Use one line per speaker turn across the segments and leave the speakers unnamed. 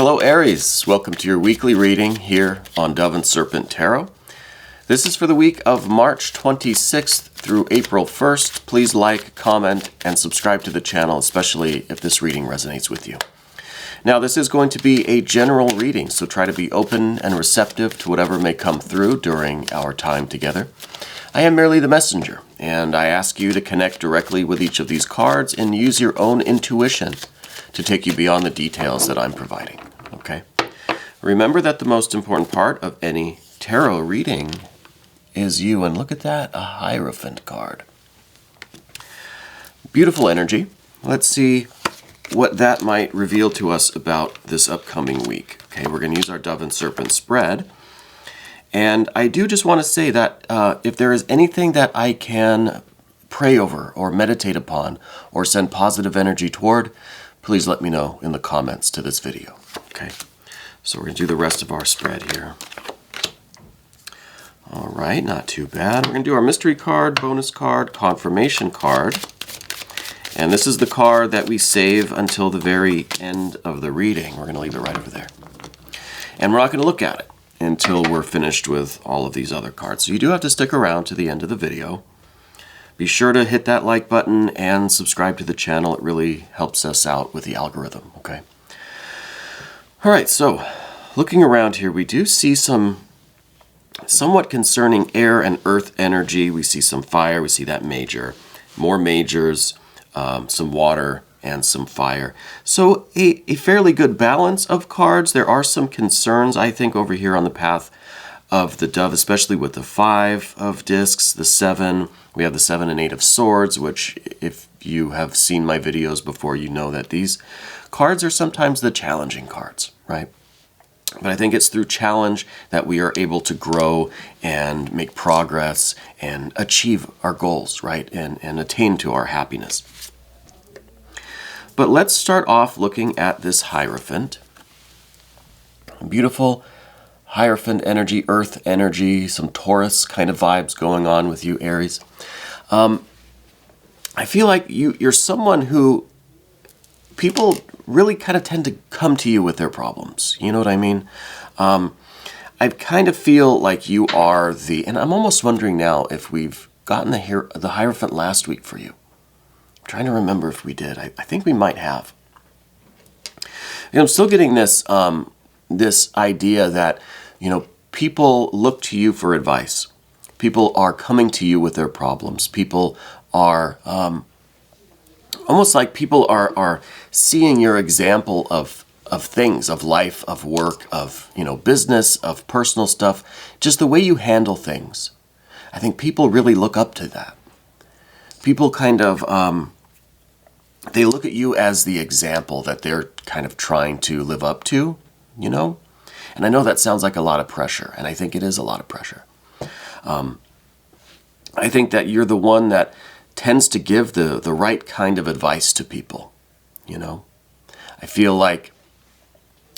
Hello Aries, welcome to your weekly reading here on Dove and Serpent Tarot. This is for the week of March 26th through April 1st. Please like, comment, and subscribe to the channel, especially if this reading resonates with you. Now this is going to be a general reading, so try to be open and receptive to whatever may come through during our time together. I am merely the messenger, and I ask you to connect directly with each of these cards and use your own intuition to take you beyond the details that I'm providing, okay? Remember that the most important part of any tarot reading is you, and look at that, a Hierophant card. Beautiful energy. Let's see what that might reveal to us about this upcoming week. Okay, we're going to use our Dove and Serpent spread. And I do just want to say that if there is anything that I can pray over or meditate upon or send positive energy toward, please let me know in the comments to this video. Okay, so we're going to do the rest of our spread here. All right, not too bad. We're going to do our mystery card, bonus card, confirmation card. And this is the card that we save until the very end of the reading. We're going to leave it right over there. And we're not going to look at it until we're finished with all of these other cards. So you do have to stick around to the end of the video. Be sure to hit that like button and subscribe to the channel. It really helps us out with the algorithm, okay? All right, so looking around here, we do see some somewhat concerning air and earth energy. We see some fire, we see that major, more majors, some water, and some fire. So a fairly good balance of cards. There are some concerns, I think, over here on the path of the Dove, especially with the 5 of discs, the 7. We have the 7 and 8 of swords, which if you have seen my videos before, you know that these cards are sometimes the challenging cards, right? But I think it's through challenge that we are able to grow and make progress and achieve our goals, right? And attain to our happiness. But let's start off looking at this Hierophant. Beautiful Hierophant energy, earth energy, some Taurus kind of vibes going on with you, Aries. I feel like you're someone who people really kind of tend to come to you with their problems. You know what I mean? I kind of feel like you are and I'm almost wondering now if we've gotten the Hierophant last week for you. I'm trying to remember if we did. I think we might have. I'm still getting this this idea that, you know, people look to you for advice. People are coming to you with their problems. People are almost like people are seeing your example of things, of life, of work, of, you know, business, of personal stuff, just the way you handle things. I think people really look up to that. People kind of, they look at you as the example that they're kind of trying to live up to, you know? And I know that sounds like a lot of pressure, and I think it is a lot of pressure. I think that you're the one that tends to give the right kind of advice to people, you know? I feel like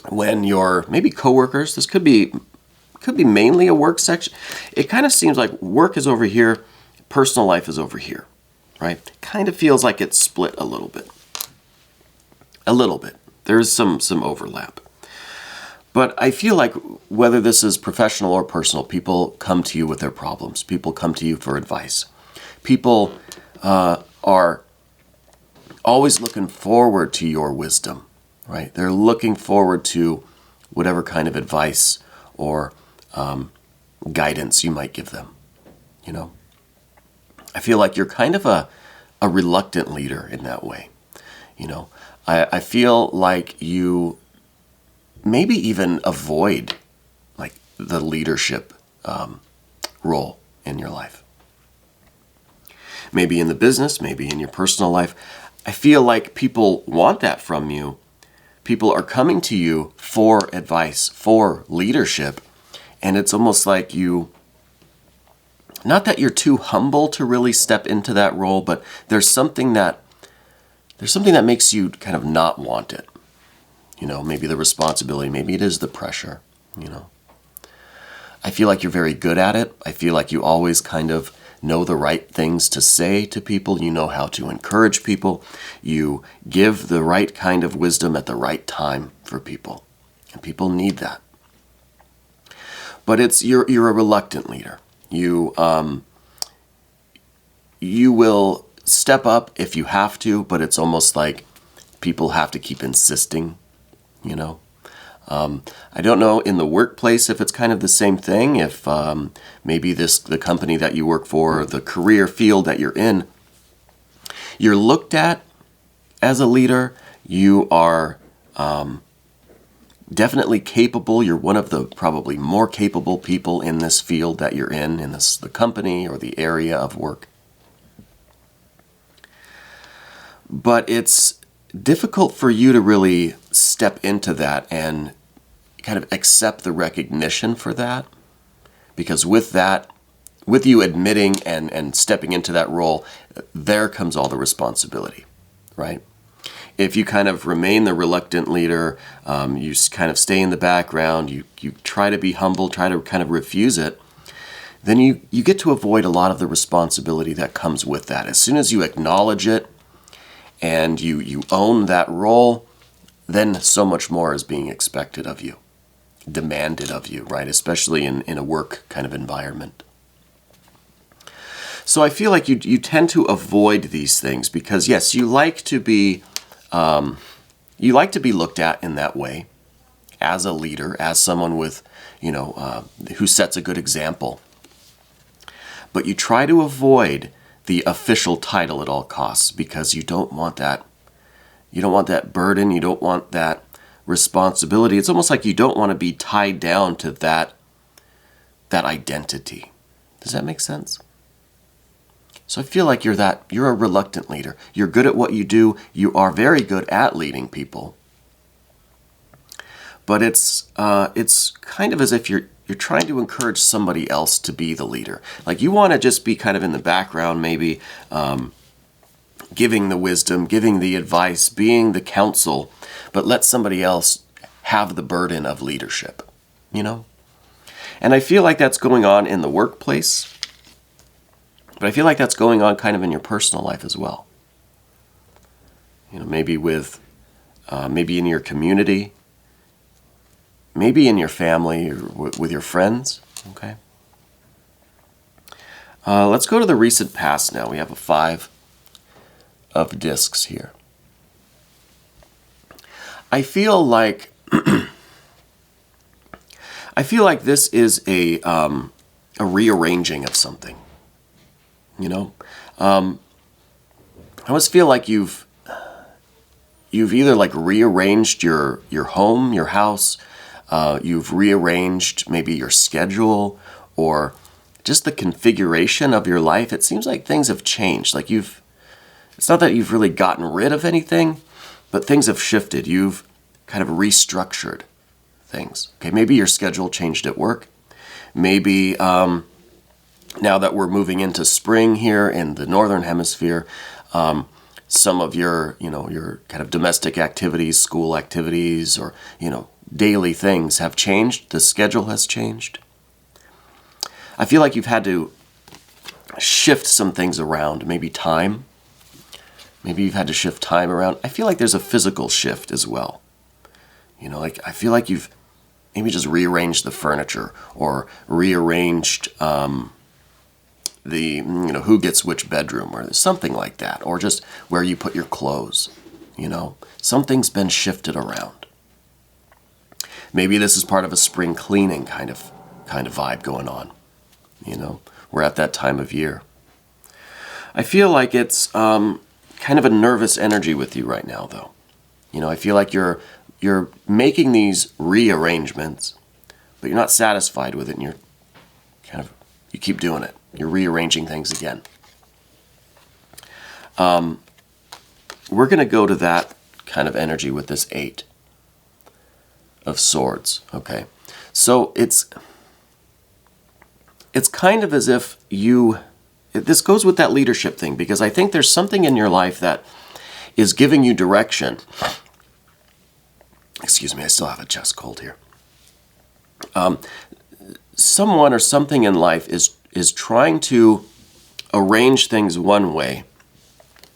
when you're maybe coworkers, this could be mainly a work section. It kind of seems like work is over here, personal life is over here, right? Kind of feels like it's split a little bit. A little bit. There's some overlap. But I feel like whether this is professional or personal, people come to you with their problems. People come to you for advice. People are always looking forward to your wisdom, right? They're looking forward to whatever kind of advice or guidance you might give them, you know? I feel like you're kind of a reluctant leader in that way, you know? I feel like you maybe even avoid like the leadership role in your life. Maybe in the business, maybe in your personal life. I feel like people want that from you. People are coming to you for advice, for leadership, and it's almost like not that you're too humble to really step into that role, but there's something that makes you kind of not want it. You know, maybe the responsibility, maybe it is the pressure, you know. I feel like you're very good at it. I feel like you always kind of know the right things to say to people. You know how to encourage people. You give the right kind of wisdom at the right time for people. And people need that. But you're a reluctant leader. You will step up if you have to, but it's almost like people have to keep insisting, you know. I don't know in the workplace if it's kind of the same thing, if maybe the company that you work for, the career field that you're in, you're looked at as a leader. You are definitely capable. You're one of the probably more capable people in this field that you're in the company or the area of work. But it's difficult for you to really step into that and kind of accept the recognition for that. Because with you admitting and stepping into that role, there comes all the responsibility, right? If you kind of remain the reluctant leader, you kind of stay in the background, you try to be humble, try to kind of refuse it, then you get to avoid a lot of the responsibility that comes with that. As soon as you acknowledge it and you own that role, then so much more is being expected of you, demanded of you, right? Especially in a work kind of environment. So I feel like you tend to avoid these things because, yes, you like to be looked at in that way as a leader, as someone with, who sets a good example. But you try to avoid the official title at all costs because you don't want that. You don't want that burden. You don't want that responsibility. It's almost like you don't want to be tied down to that identity. Does that make sense? So I feel like you're a reluctant leader. You're good at what you do. You are very good at leading people. But it's kind of as if you're trying to encourage somebody else to be the leader. Like you want to just be kind of in the background, maybe giving the wisdom, giving the advice, being the counsel, but let somebody else have the burden of leadership, you know? And I feel like that's going on in the workplace, but I feel like that's going on kind of in your personal life as well. You know, maybe maybe in your community, maybe in your family or with your friends, okay? Let's go to the recent past now. We have a 5 of discs here. I feel like this is a rearranging of something. You know, I always feel like you've either like rearranged your home, your house. You've rearranged maybe your schedule or just the configuration of your life. It seems like things have changed. Like it's not that you've really gotten rid of anything, but things have shifted. You've kind of restructured things. Okay, maybe your schedule changed at work. Maybe now that we're moving into spring here in the Northern Hemisphere, some of your kind of domestic activities, school activities, or, daily things have changed. The schedule has changed. I feel like you've had to shift some things around, maybe time. Maybe you've had to shift time around. I feel like there's a physical shift as well. Like I feel like you've maybe just rearranged the furniture or rearranged who gets which bedroom or something like that, or just where you put your clothes. Something's been shifted around. Maybe this is part of a spring cleaning kind of vibe going on. We're at that time of year. I feel like it's kind of a nervous energy with you right now, though. I feel like you're making these rearrangements, but you're not satisfied with it, and you keep doing it. You're rearranging things again. We're going to go to that kind of energy with this 8 of Swords, okay? So it's kind of as if this goes with that leadership thing, because I think there's something in your life that is giving you direction. Excuse me, I still have a chest cold here. Someone or something in life is trying to arrange things one way,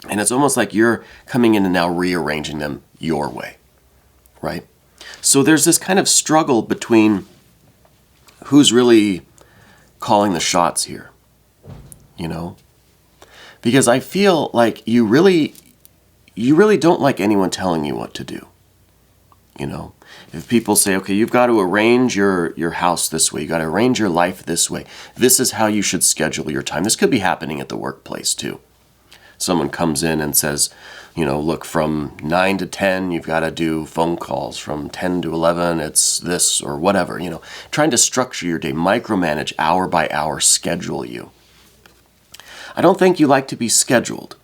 and it's almost like you're coming in and now rearranging them your way, right? So there's this kind of struggle between who's really calling the shots here, you know? Because I feel like you really don't like anyone telling you what to do, you know? If people say, okay, you've got to arrange your house this way, you got to arrange your life this way, this is how you should schedule your time. This could be happening at the workplace too. Someone comes in and says, you know, look, from 9 to 10, you've got to do phone calls. From 10 to 11, it's this or whatever, you know. Trying to structure your day, micromanage, hour by hour, schedule you. I don't think you like to be scheduled.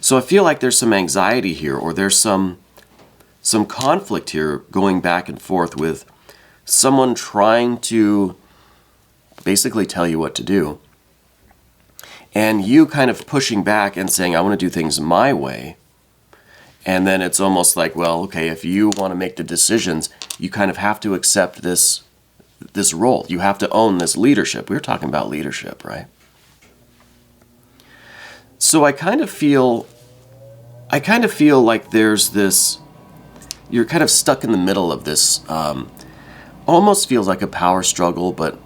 So I feel like there's some anxiety here, or there's some conflict here going back and forth with someone trying to basically tell you what to do. And you kind of pushing back and saying, I want to do things my way. And then it's almost like, well, okay, if you want to make the decisions, you kind of have to accept this role. You have to own this leadership. We were talking about leadership, right? So I kind of feel like there's this, you're kind of stuck in the middle of this, almost feels like a power struggle, but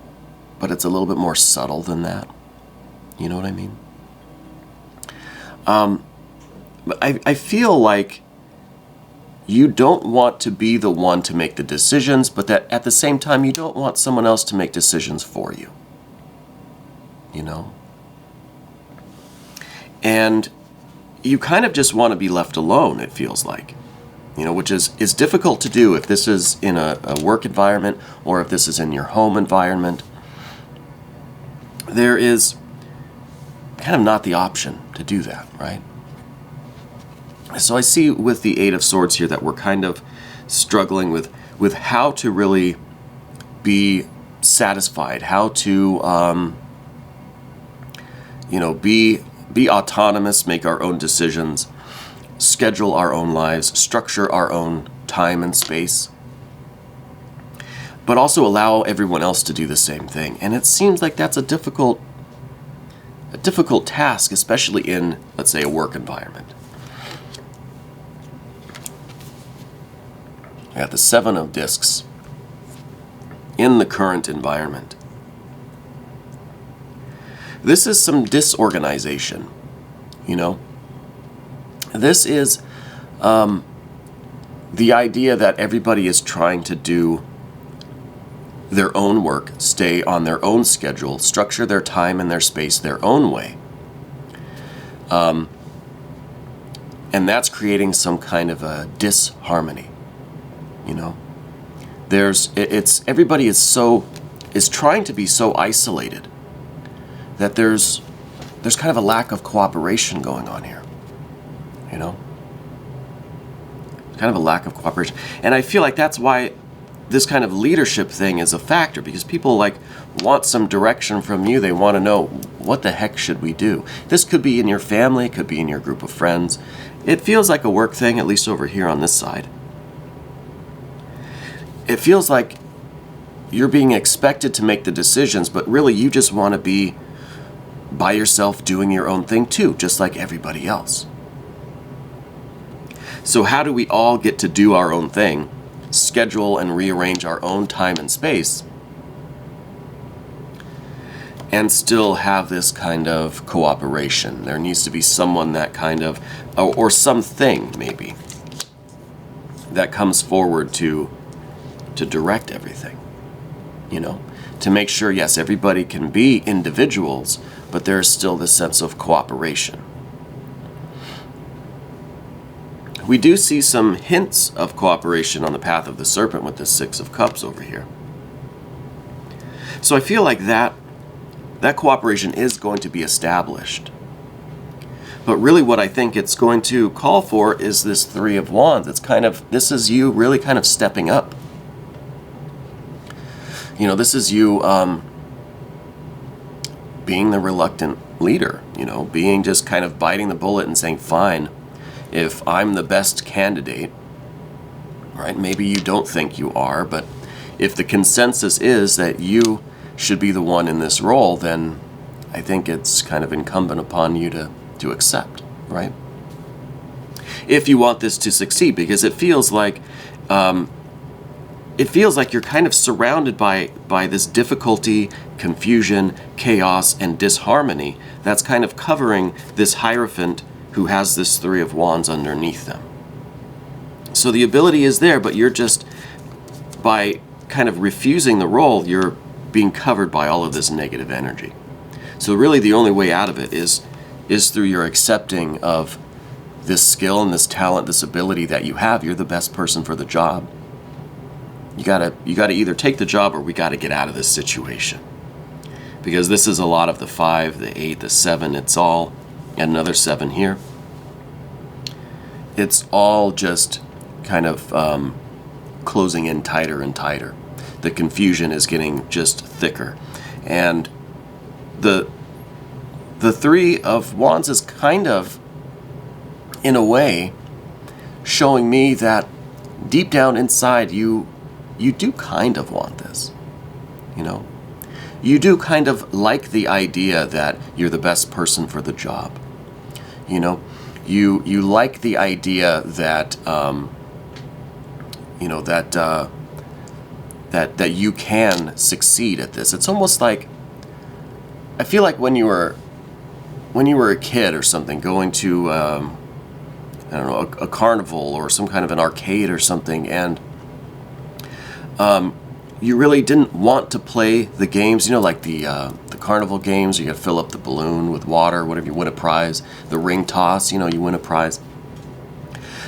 it's a little bit more subtle than that. You know what I mean? I feel like you don't want to be the one to make the decisions, but that at the same time, you don't want someone else to make decisions for you. You know? And you kind of just want to be left alone, it feels like. You know, which is difficult to do if this is in a work environment or if this is in your home environment. There is kind of not the option to do that, right? So I see with the Eight of Swords here that we're kind of struggling with how to really be satisfied, how to, you know, be autonomous, make our own decisions, schedule our own lives, structure our own time and space, but also allow everyone else to do the same thing. And it seems like that's a difficult task, especially in, let's say, a work environment. I got the Seven of Discs in the current environment. This is some disorganization, you know. This is the idea that everybody is trying to do their own work, stay on their own schedule, structure their time and their space their own way. And that's creating some kind of a disharmony, you know. Everybody is trying to be so isolated that there's kind of a lack of cooperation going on here, you know. Kind of a lack of cooperation. And I feel like that's why this kind of leadership thing is a factor, because people want some direction from you. They want to know, what the heck should we do? This could be in your family, it could be in your group of friends. It feels like a work thing, at least over here on this side. It feels like you're being expected to make the decisions, but really you just want to be by yourself doing your own thing too, just like everybody else. So how do we all get to do our own thing, schedule and rearrange our own time and space, and still have this kind of cooperation? There needs to be someone that kind of, or something maybe, that comes forward to direct everything, you know, to make sure, yes, everybody can be individuals, but there's still this sense of cooperation. We do see some hints of cooperation on the path of the Serpent with the Six of Cups over here. So I feel like that cooperation is going to be established. But really what I think it's going to call for is this Three of Wands. It's kind of, this is you really kind of stepping up. You know, this is you being the reluctant leader, you know, being just kind of biting the bullet and saying, fine, if I'm the best candidate, right? Maybe you don't think you are, but if the consensus is that you should be the one in this role, then I think it's kind of incumbent upon you to accept, right? If you want this to succeed, because it feels like it feels like you're kind of surrounded by this difficulty, confusion, chaos, and disharmony that's kind of covering this Hierophant who has this Three of Wands underneath them. So the ability is there, but you're just, by kind of refusing the role, you're being covered by all of this negative energy. So really the only way out of it is through your accepting of this skill and this talent, this ability that you have. You're the best person for the job. You gotta either take the job or we gotta get out of this situation. Because this is a lot of the 5, the 8, the 7, it's all, and another 7 here. It's all just kind of closing in tighter and tighter. The confusion is getting just thicker. And the Three of Wands is kind of, in a way, showing me that deep down inside you do kind of want this, you know? You do kind of like the idea that you're the best person for the job, you know? You like the idea that, you know, that you can succeed at this. It's almost like, I feel like when you were a kid or something, going to, I don't know, a carnival or some kind of an arcade or something, and you really didn't want to play the games, you know, like the carnival games. You got to fill up the balloon with water, whatever, you win a prize. The ring toss, you know, you win a prize.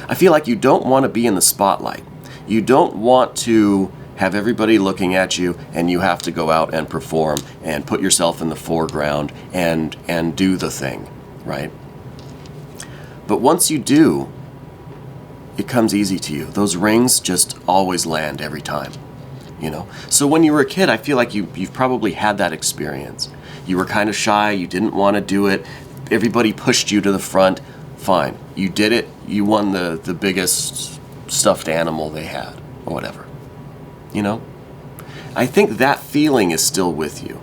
I feel like you don't want to be in the spotlight. You don't want to have everybody looking at you, and you have to go out and perform and put yourself in the foreground and do the thing, right? But once you do, it comes easy to you. Those rings just always land every time, you know? So when you were a kid, I feel like you've probably had that experience. You were kind of shy, you didn't want to do it, everybody pushed you to the front. Fine, you did it, you won the biggest stuffed animal they had, or whatever. You know? I think that feeling is still with you.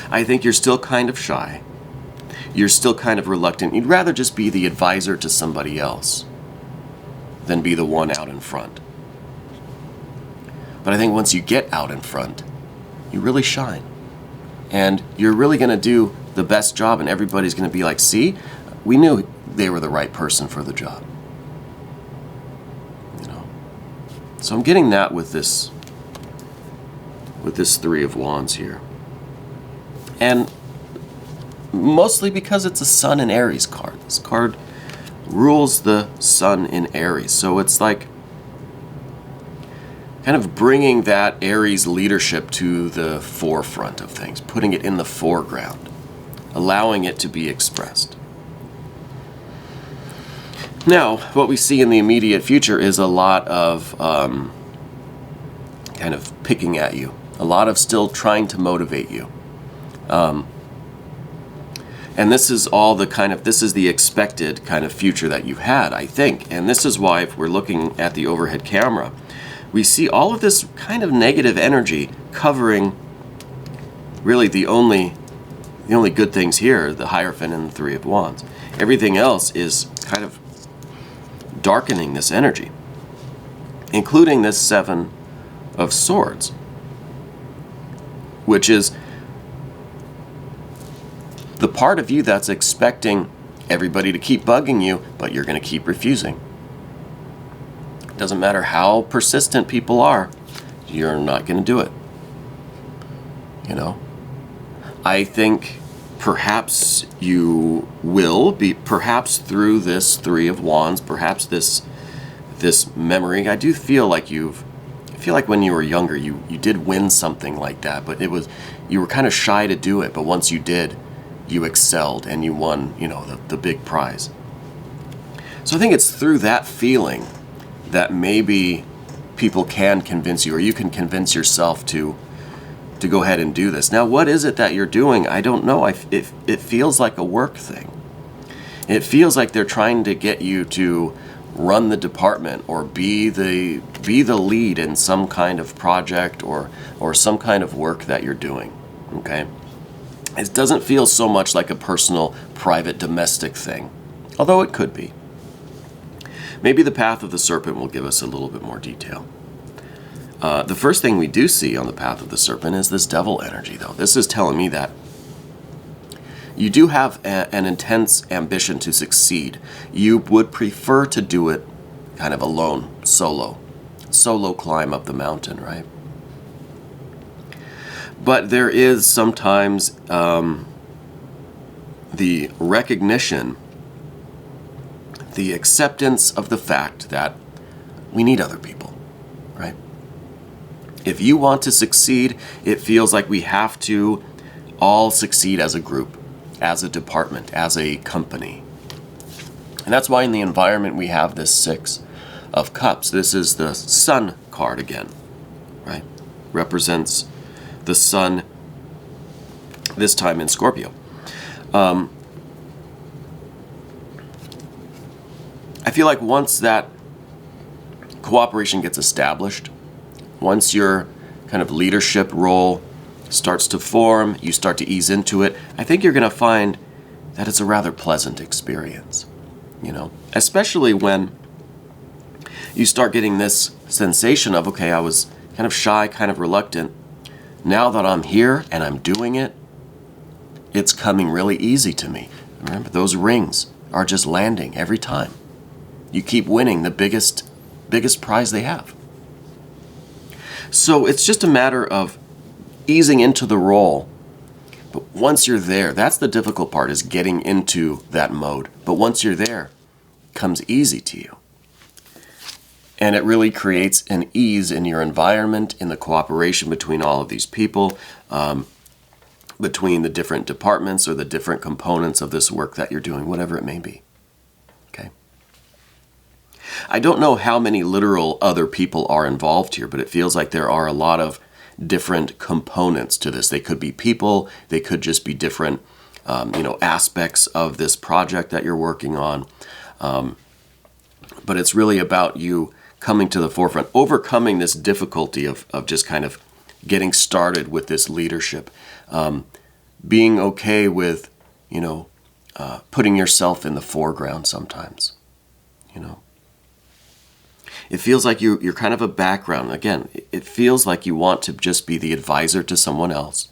I think you're still kind of shy. You're still kind of reluctant. You'd rather just be the advisor to somebody else than be the one out in front. But I think once you get out in front, you really shine. And you're really going to do the best job, and everybody's going to be like, see, we knew they were the right person for the job. You know? So I'm getting that with this Three of Wands here. And mostly because it's a Sun in Aries card. This card rules the Sun in Aries. So it's like kind of bringing that Aries leadership to the forefront of things, putting it in the foreground, allowing it to be expressed. Now, what we see in the immediate future is a lot of kind of picking at you, a lot of still trying to motivate you. And this is all this is the expected kind of future that you've had, I think. And this is why, if we're looking at the overhead camera, we see all of this kind of negative energy covering really the only good things here, the Hierophant and the Three of Wands. Everything else is kind of darkening this energy, including this Seven of Swords, which is the part of you that's expecting everybody to keep bugging you, but you're going to keep refusing. It doesn't matter how persistent people are, you're not going to do it. You know? I think perhaps you will be, perhaps through this Three of Wands, perhaps this memory. I do feel like when you were younger, you did win something like that, but you were kind of shy to do it, but once you did, you excelled and you won, you know, the big prize. So I think it's through that feeling that maybe people can convince you, or you can convince yourself to go ahead and do this. Now, what is it that you're doing? I don't know. It feels like a work thing. It feels like they're trying to get you to run the department or be the lead in some kind of project or some kind of work that you're doing. Okay? It doesn't feel so much like a personal, private, domestic thing, although it could be. Maybe the path of the Serpent will give us a little bit more detail. The first thing we do see on the path of the serpent is this devil energy, though. This is telling me that you do have an intense ambition to succeed. You would prefer to do it kind of alone, solo climb up the mountain, right? But there is sometimes the recognition, the acceptance of the fact that we need other people, right? If you want to succeed, it feels like we have to all succeed as a group, as a department, as a company. And that's why in the environment we have this Six of Cups. This is the Sun card again, right? Represents the Sun, this time in Scorpio. I feel like once that cooperation gets established, once your kind of leadership role starts to form, you start to ease into it, I think you're going to find that it's a rather pleasant experience, you know, especially when you start getting this sensation of, okay, I was kind of shy, kind of reluctant. Now that I'm here and I'm doing it, it's coming really easy to me. Remember, those rings are just landing every time. You keep winning the biggest prize they have. So it's just a matter of easing into the role. But once you're there, that's the difficult part, is getting into that mode. But once you're there, it comes easy to you. And it really creates an ease in your environment, in the cooperation between all of these people, between the different departments or the different components of this work that you're doing, whatever it may be. Okay. I don't know how many literal other people are involved here, but it feels like there are a lot of different components to this. They could be people, they could just be different aspects of this project that you're working on. But it's really about you coming to the forefront, overcoming this difficulty of just kind of getting started with this leadership, being okay with, putting yourself in the foreground sometimes, It feels like you're kind of a background. Again, it feels like you want to just be the advisor to someone else.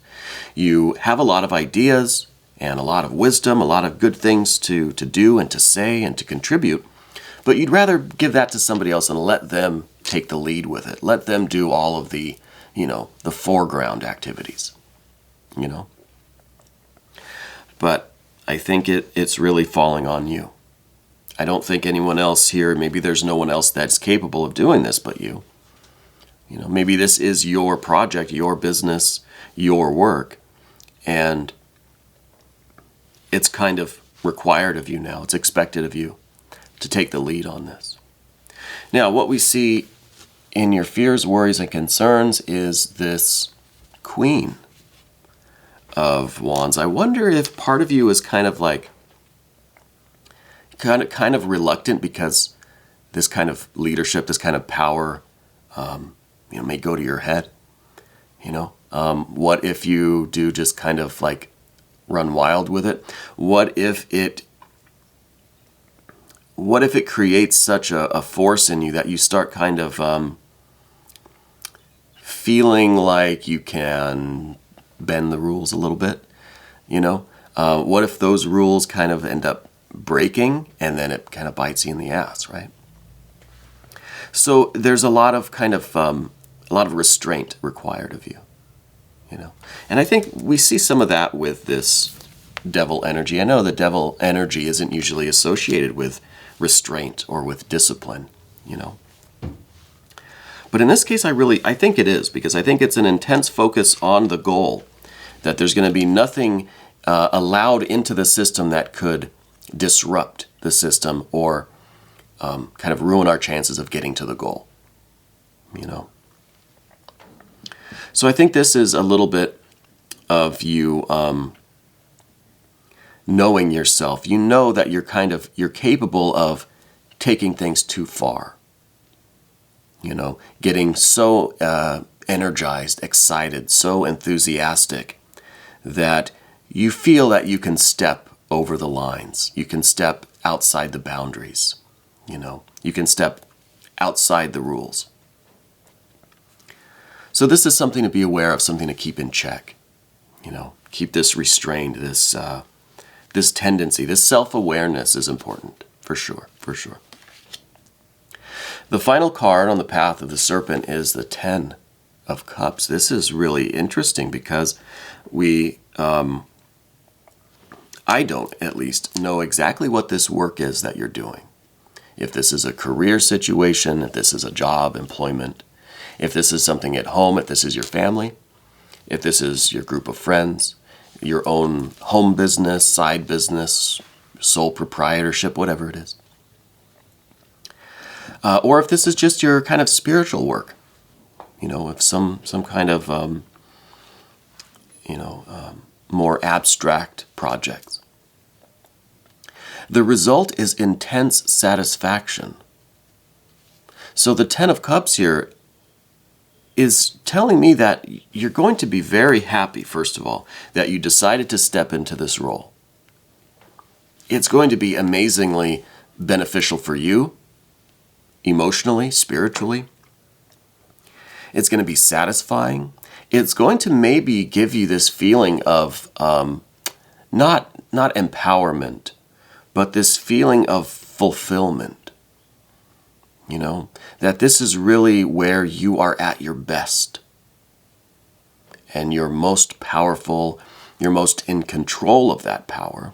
You have a lot of ideas and a lot of wisdom, a lot of good things to do and to say and to contribute, but you'd rather give that to somebody else and let them take the lead with it. Let them do all of the, the foreground activities, But I think it's really falling on you. I don't think anyone else here, maybe there's no one else that's capable of doing this but you. Maybe this is your project, your business, your work, and it's kind of required of you now. It's expected of you to take the lead on this. Now, what we see in your fears, worries, and concerns is this Queen of Wands. I wonder if part of you is kind of like, kind of reluctant because this kind of leadership, this kind of power, may go to your head. What if you do just kind of like run wild with it? What if it creates such a force in you that you start kind of feeling like you can bend the rules a little bit? What if those rules kind of end up breaking and then it kind of bites you in the ass, right? So there's a lot of restraint required of you, And I think we see some of that with this devil energy. I know the devil energy isn't usually associated with restraint or with discipline, But in this case, I think it is, because I think it's an intense focus on the goal, that there's going to be nothing allowed into the system that could disrupt the system or kind of ruin our chances of getting to the goal, So I think this is a little bit of you knowing yourself. You know that you're capable of taking things too far. Getting so energized, excited, so enthusiastic that you feel that you can step over the lines. You can step outside the boundaries. You can step outside the rules. So this is something to be aware of, something to keep in check. You know, keep this restrained, this tendency, this self-awareness is important, for sure, for sure. The final card on the path of the Serpent is the Ten of Cups. This is really interesting because I don't, at least, know exactly what this work is that you're doing. If this is a career situation, if this is a job, employment, if this is something at home, if this is your family, if this is your group of friends, your own home business, side business, sole proprietorship, whatever it is. Or if this is just your kind of spiritual work, you know, if some kind of, more abstract projects. The result is intense satisfaction. So the Ten of Cups here is telling me that you're going to be very happy, first of all, that you decided to step into this role. It's going to be amazingly beneficial for you, emotionally, spiritually. It's going to be satisfying. It's going to maybe give you this feeling of not empowerment, but this feeling of fulfillment. You know, that this is really where you are at your best. And you're most powerful, you're most in control of that power.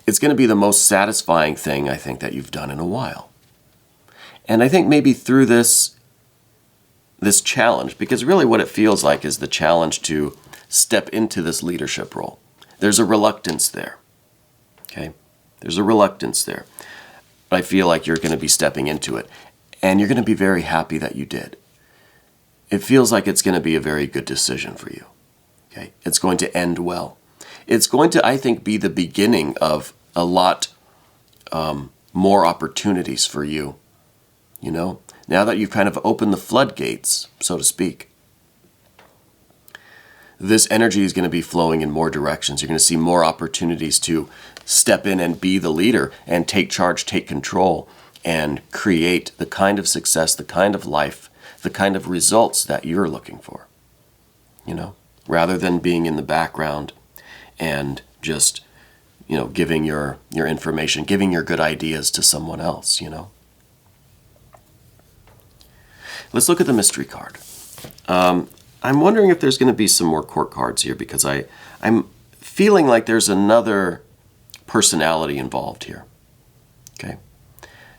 It's going to be the most satisfying thing, I think, that you've done in a while. And I think maybe through this challenge, because really what it feels like is the challenge to step into this leadership role. There's a reluctance there. Okay? There's a reluctance there. But I feel like you're going to be stepping into it. And you're going to be very happy that you did. It feels like it's going to be a very good decision for you. Okay? It's going to end well. It's going to, I think, be the beginning of a lot more opportunities for you. You know? Now that you've kind of opened the floodgates, so to speak. This energy is going to be flowing in more directions. You're going to see more opportunities to step in and be the leader and take charge, take control, and create the kind of success, the kind of life, the kind of results that you're looking for. You know, rather than being in the background and just, you know, giving your information, giving your good ideas to someone else, you know. Let's look at the mystery card. I'm wondering if there's going to be some more court cards here because I'm feeling like there's another personality involved here. Okay,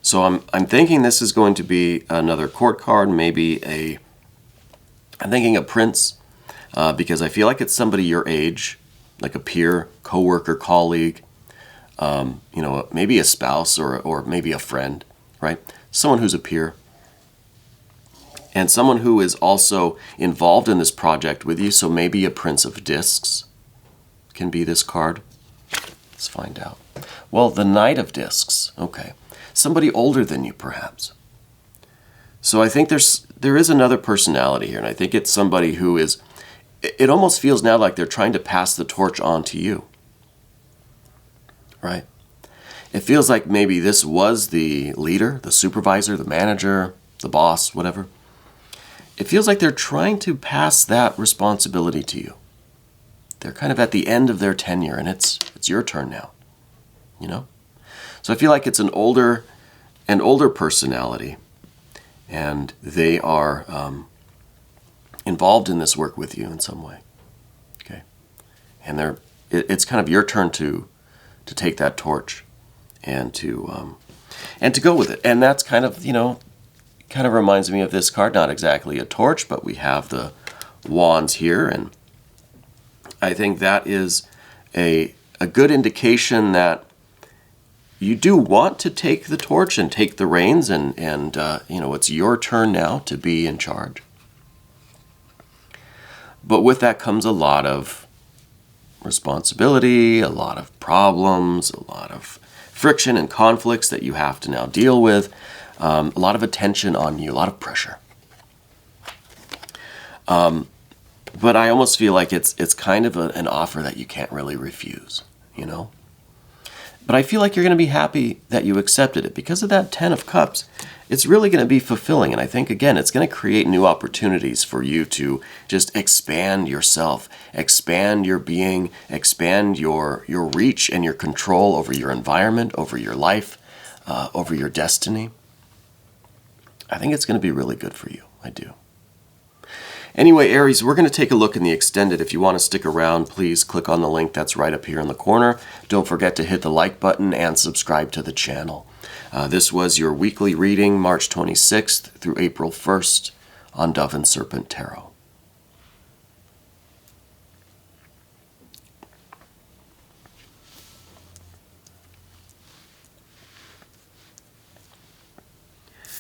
so I'm thinking this is going to be another court card, maybe I'm thinking a prince, because I feel like it's somebody your age, like a peer, coworker, colleague, you know, maybe a spouse or maybe a friend, right? Someone who's a peer. And someone who is also involved in this project with you, so maybe a Prince of Discs can be this card. Let's find out. Well, the Knight of Discs. Okay. Somebody older than you, perhaps. So I think there is another personality here, and I think it's somebody who is, it almost feels now like they're trying to pass the torch on to you. Right? It feels like maybe this was the leader, the supervisor, the manager, the boss, whatever. It feels like they're trying to pass that responsibility to you. They're kind of at the end of their tenure, and it's your turn now. You know? So I feel like it's an older personality, and they are involved in this work with you in some way. Okay? And it's kind of your turn to take that torch and to go with it. And that's kind of, you know, kind of reminds me of this card, not exactly a torch, but we have the wands here, and I think that is a good indication that you do want to take the torch and take the reins, and you know, it's your turn now to be in charge. But with that comes a lot of responsibility, a lot of problems, a lot of friction and conflicts that you have to now deal with. A lot of attention on you, a lot of pressure. But I almost feel like it's kind of an offer that you can't really refuse, you know? But I feel like you're going to be happy that you accepted it. Because of that 10 of Cups, it's really going to be fulfilling. And I think, again, it's going to create new opportunities for you to just expand yourself, expand your being, expand your reach and your control over your environment, over your life, over your destiny. I think it's going to be really good for you. I do. Anyway, Aries, we're going to take a look in the extended. If you want to stick around, please click on the link that's right up here in the corner. Don't forget to hit the like button and subscribe to the channel. This was your weekly reading, March 26th through April 1st on Dove and Serpent Tarot.